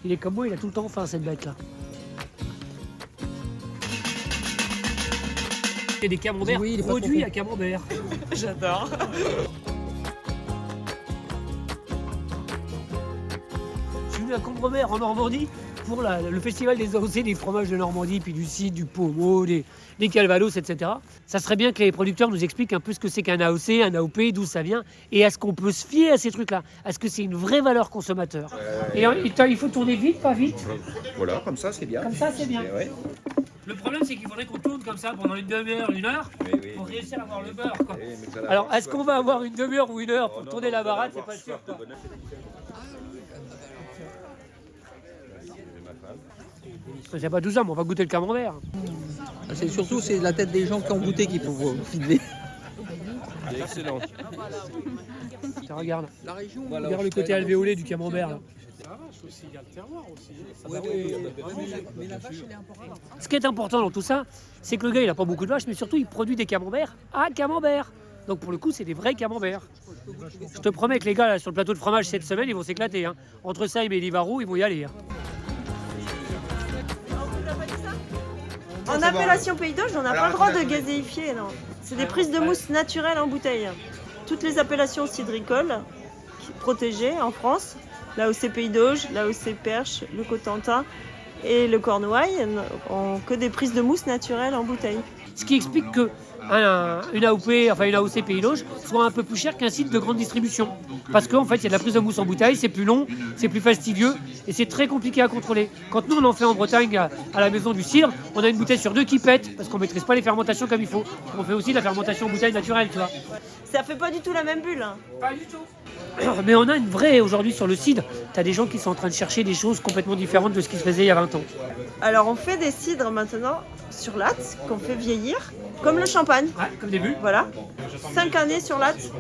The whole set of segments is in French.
Il est comme moi, il a tout le temps faim, cette bête-là. Il y a des camemberts produits à Camembert. J'adore. Je suis venu à Combremer en Normandie pour le festival des AOC, des fromages de Normandie, puis du cidre, du pommeau, des calvados, etc. Ça serait bien que les producteurs nous expliquent un peu ce que c'est qu'un AOC, un AOP, d'où ça vient, et est-ce qu'on peut se fier à ces trucs-là? Est-ce que c'est une vraie valeur consommateur? Et il faut tourner vite, pas vite? Voilà, comme ça c'est bien. Comme ça, c'est bien. Ouais. Le problème, c'est qu'il faudrait qu'on tourne comme ça pendant une demi-heure, une heure, pour réussir à avoir le beurre, quoi. Alors, est-ce qu'on va avoir une demi-heure ou une heure pour tourner la baratte? C'est pas sûr, quoi. J'ai pas 12 ans, mais on va goûter le camembert. C'est surtout la tête des gens qui ont goûté qu'il faut filmer. Excellent. Tiens, regarde. La région. Regarde le côté alvéolé du camembert, là. Il y a le terroir aussi. Mais la vache, elle est un peu rare. Ce qui est important dans tout ça, c'est que le gars, il a pas beaucoup de vaches, mais surtout, il produit des camemberts à camembert. Donc pour le coup, c'est des vrais camemberts. Je te promets que les gars, là, sur le plateau de fromage cette semaine, ils vont s'éclater. Hein. Entre ça et Livarou, ils vont y aller. Hein. En appellation Pays d'Auge, on n'a pas le droit de gazéifier, non. C'est des prises de mousse naturelles en bouteille. Toutes les appellations cidricoles protégées en France, l'AOC Pays d'Auge, l'AOC Perche, le Cotentin et le Cornouailles, ont que des prises de mousse naturelles en bouteille. Ce qui explique que une AOP, enfin une AOC Pays d'Auge, soit un peu plus cher qu'un site de grande distribution. Parce qu'en fait, il y a de la prise de mousse en bouteille, c'est plus long, c'est plus fastidieux et c'est très compliqué à contrôler. Quand nous, on en fait en Bretagne à la maison du cidre, on a une bouteille sur 2 qui pète parce qu'on ne maîtrise pas les fermentations comme il faut. On fait aussi de la fermentation en bouteille naturelle, tu vois. Ça fait pas du tout la même bulle. Hein. Pas du tout. Mais on a une vraie, aujourd'hui sur le cidre, tu as des gens qui sont en train de chercher des choses complètement différentes de ce qui se faisait il y a 20 ans. Alors on fait des cidres maintenant sur latte qu'on fait vieillir, comme le champagne. Ouais, comme début. Voilà. 5 années sur latte,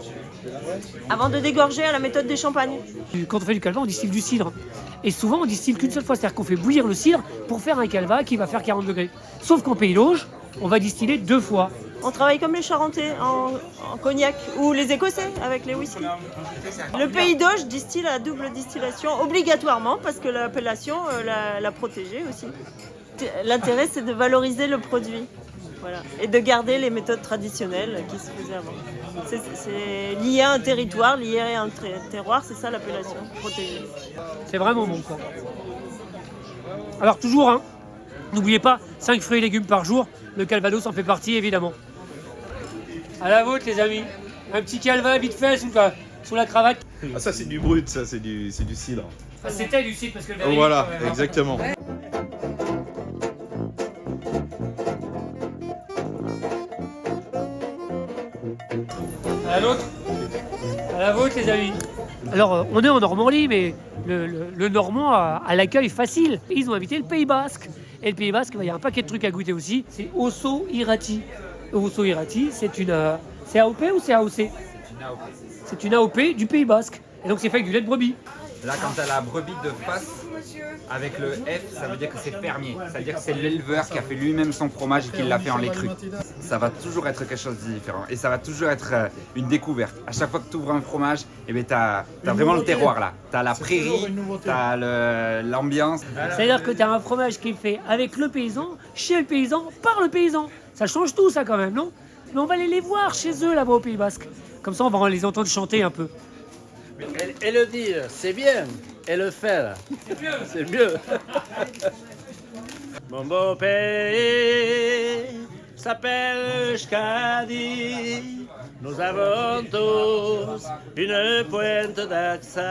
avant de dégorger à la méthode des champagnes. Quand on fait du calva, on distille du cidre. Et souvent, on distille qu'une seule fois. C'est-à-dire qu'on fait bouillir le cidre pour faire un calva qui va faire 40 degrés. Sauf qu'en Pays d'Auge, on va distiller 2 fois. On travaille comme les Charentais en cognac ou les Écossais avec les whisky. Le Pays d'Auge distille à double distillation obligatoirement parce que l'appellation l'a protégé aussi. L'intérêt, c'est de valoriser le produit. Voilà. Et de garder les méthodes traditionnelles qui se faisaient avant. C'est lié à un territoire, lié à un terroir, c'est ça l'appellation protégée. C'est vraiment bon, quoi. Alors toujours, hein, n'oubliez pas, 5 fruits et légumes par jour, le calvados en fait partie évidemment. À la vôtre les amis, un petit calva vite fait sous la cravate. Ah ça c'est du brut, ça c'est du cidre. Ah, c'était du cidre parce que le verre Voilà, est- exactement. À la vôtre. À la vôtre les amis. Alors on est en Normandie mais le Normand a l'accueil facile. Ils ont invité le Pays Basque. Et le Pays Basque, il y a un paquet de trucs à goûter aussi. C'est Osso Irati. Osso Irati, c'est AOP ou c'est AOC? C'est une AOP du Pays Basque. Et donc c'est fait avec du lait de brebis. Là, quand tu as la brebis de face, avec le F, ça veut dire que c'est fermier. Ça veut dire que c'est l'éleveur qui a fait lui-même son fromage et qui l'a fait en lait cru. Ça va toujours être quelque chose de différent. Et ça va toujours être une découverte. À chaque fois que tu ouvres un fromage, eh ben, tu as vraiment le terroir là. Tu as la prairie, tu as l'ambiance. C'est-à-dire que tu as un fromage qui est fait avec le paysan, chez le paysan, par le paysan. Ça change tout ça quand même, non? Mais on va aller les voir chez eux là-bas au Pays Basque. Comme ça, on va les entendre chanter un peu. Et le dire, c'est bien. Et le faire, c'est mieux. Mon beau pays s'appelle Euskadi. Nous avons tous une pointe d'accent.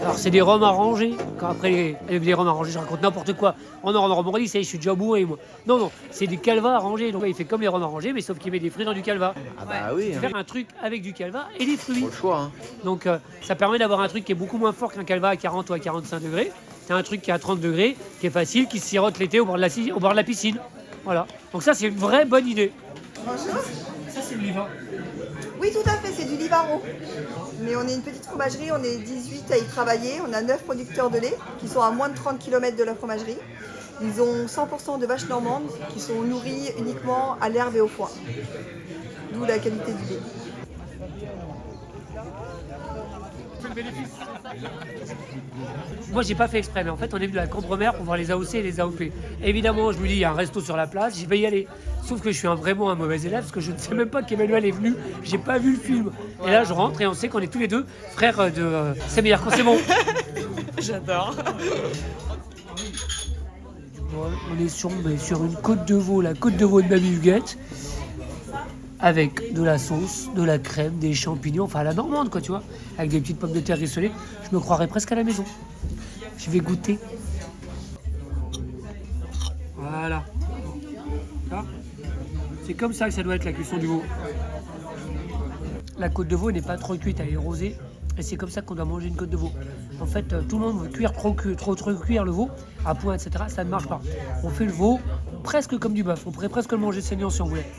Alors c'est des rhums arrangés. Quand après les rhums arrangés, je raconte n'importe quoi. En Normandie, ça y est, je suis déjà bourré moi. Non, c'est des calvas arrangés. Donc il fait comme les rhums arrangés, mais sauf qu'il met des fruits dans du calva. Ah bah oui. Faire un truc avec du calva et des fruits. Pas le choix. Hein. Donc ça permet d'avoir un truc qui est beaucoup moins fort qu'un calva à 40 ou à 45 degrés. C'est un truc qui est à 30 degrés, qui est facile, qui se sirote l'été au bord de la piscine. Voilà. Donc ça, c'est une vraie bonne idée. Bonjour. Ça, c'est le liva. Oui, tout à fait, c'est du Livaro. Mais on est une petite fromagerie, on est 18 à y travailler. On a 9 producteurs de lait qui sont à moins de 30 km de la fromagerie. Ils ont 100% de vaches normandes qui sont nourries uniquement à l'herbe et au foin. D'où la qualité du lait. Moi, j'ai pas fait exprès, mais en fait, on est venu à Cambremer pour voir les AOC et les AOP. Évidemment, je me dis, il y a un resto sur la place, j'y vais y aller. Sauf que je suis vraiment un mauvais élève parce que je ne sais même pas qu'Emmanuel est venu, j'ai pas vu le film. Et là, je rentre et on sait qu'on est tous les deux frères de. C'est meilleur quand c'est bon. J'adore. On est sur une côte de veau, la côte de veau de Mamie Huguette, avec de la sauce, de la crème, des champignons, enfin à la normande quoi, tu vois, avec des petites pommes de terre rissolées. Je me croirais presque à la maison. Je vais goûter. Voilà. Ça, c'est comme ça que ça doit être la cuisson du veau. La côte de veau n'est pas trop cuite, elle est rosée. Et c'est comme ça qu'on doit manger une côte de veau. En fait, tout le monde veut cuire trop cuire le veau, à point, etc. Ça ne marche pas. On fait le veau presque comme du bœuf. On pourrait presque le manger saignant si on voulait.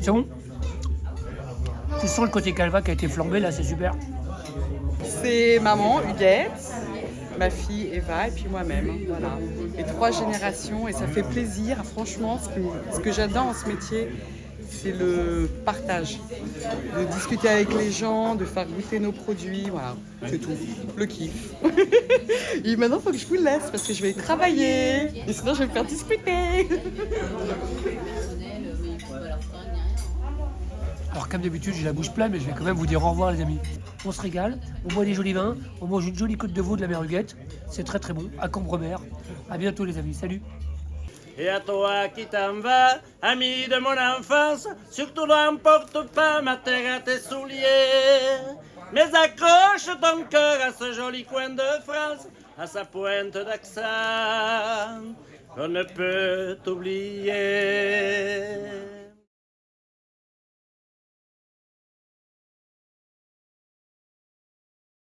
C'est bon? Tu sens le côté calva qui a été flambé, là, c'est super. C'est maman, Huguette, ma fille Eva et puis moi-même. Voilà. Les 3 générations et ça fait plaisir. Franchement, ce que j'adore en ce métier, c'est le partage. De discuter avec les gens, de faire goûter nos produits, voilà, c'est tout. Le kiff. Et maintenant, il faut que je vous laisse parce que je vais travailler. Et sinon, je vais me faire discuter. Alors comme d'habitude, j'ai la bouche pleine, mais je vais quand même vous dire au revoir les amis. On se régale, on boit des jolis vins, on mange une jolie côte de veau de la mère Huguette. C'est très très bon, à Cambremer. À bientôt les amis, salut. Et à toi qui t'en vas, ami de mon enfance, surtout n'emporte pas ma terre à tes souliers. Mais accroche ton cœur à ce joli coin de France, à sa pointe d'accent, on ne peut t'oublier.